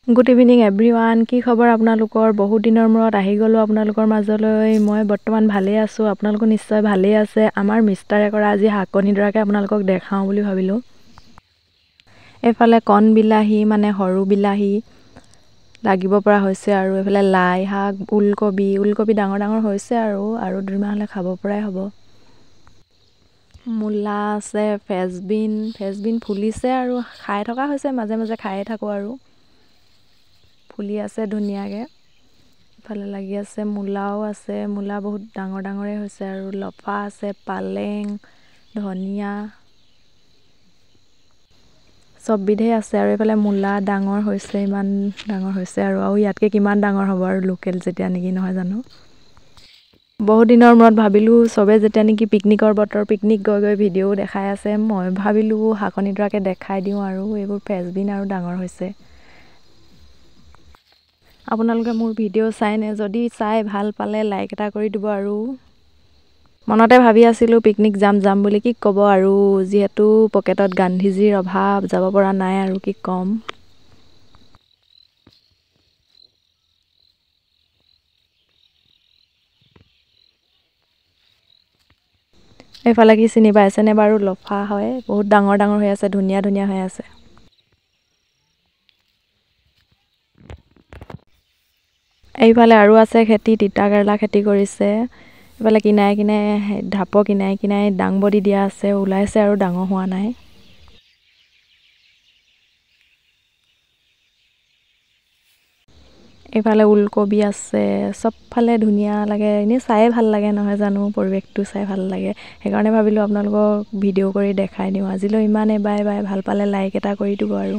Good evening everyone. কি খবৰ আপোনালোকৰ? বহুত দিনৰ মূৰত আহি গ'লোঁ আপোনালোকৰ মাজলৈ। মই বৰ্তমান ভালেই আছোঁ, আপোনালোকো নিশ্চয় ভালেই আছে। আমাৰ মিষ্টাৰে কৰা আজি শাকনিডৰাকে আপোনালোকক দেখাওঁ বুলি ভাবিলোঁ। এইফালে কণ বিলাহী মানে সৰু বিলাহী লাগিব পৰা হৈছে, আৰু এইফালে লাই শাক, ওলকবি ডাঙৰ ডাঙৰ হৈছে আৰু দুমাহ হ'লে খাব পৰাই হ'ব। মূলা আছে, ফেচবিন ফুলিছে আৰু খাই থকা হৈছে, মাজে মাজে খায়ে থাকোঁ আৰু ফুলি আছে ধুনীয়াকৈ। ইফালে লাগি আছে মূলাও আছে, মূলা বহুত ডাঙৰ ডাঙৰেই হৈছে, আৰু লফা আছে, পালেং, ধনিয়া চব বিধেই আছে। আৰু এইফালে মূলা ডাঙৰ হৈছে, ইমান ডাঙৰ হৈছে আৰু ইয়াতকৈ কিমান ডাঙৰ হ'ব আৰু লোকেল যেতিয়া নেকি, নহয় জানো। বহুত দিনৰ মূৰত ভাবিলোঁ, চবে যেতিয়া নেকি পিকনিকৰ বতৰ, পিকনিক গৈ ভিডিঅ' দেখাই আছে, মই ভাবিলোঁ শাকনিডৰাকে দেখাই দিওঁ। আৰু এইবোৰ ফেচবিন আৰু ডাঙৰ হৈছে। আপোনালোকে মোৰ ভিডিঅ' চাইনে? যদি চাই ভাল পালে লাইক এটা কৰি দিব। আৰু মনতে ভাবি আছিলোঁ পিকনিক যাম বুলি, কি ক'ব আৰু যিহেতু পকেটত গান্ধীজীৰ অভাৱ, যাব পৰা নাই আৰু কি ক'ম। এইফালে কি চিনি পাইছেনে বাৰু? লফা হয়, বহুত ডাঙৰ ডাঙৰ হৈ আছে, ধুনীয়া ধুনীয়া হৈ আছে। এইফালে আৰু আছে খেতি, তিতা কেৰেলা খেতি কৰিছে। এইফালে ঢাপৰ কিনাই দাংবডি দিয়া আছে, ওলাইছে আৰু ডাঙৰ হোৱা নাই। এইফালে ওলকবি আছে, চবফালে ধুনীয়া লাগে, এনেই চায়ে ভাল লাগে, নহয় জানো, পৰিৱেশটো চাই ভাল লাগে। সেইকাৰণে ভাবিলোঁ আপোনালোকক ভিডিঅ' কৰি দেখাই দিওঁ। আজিলৈ ইমানেই, বাই বাই। ভাল পালে লাইক এটা কৰি দিব আৰু।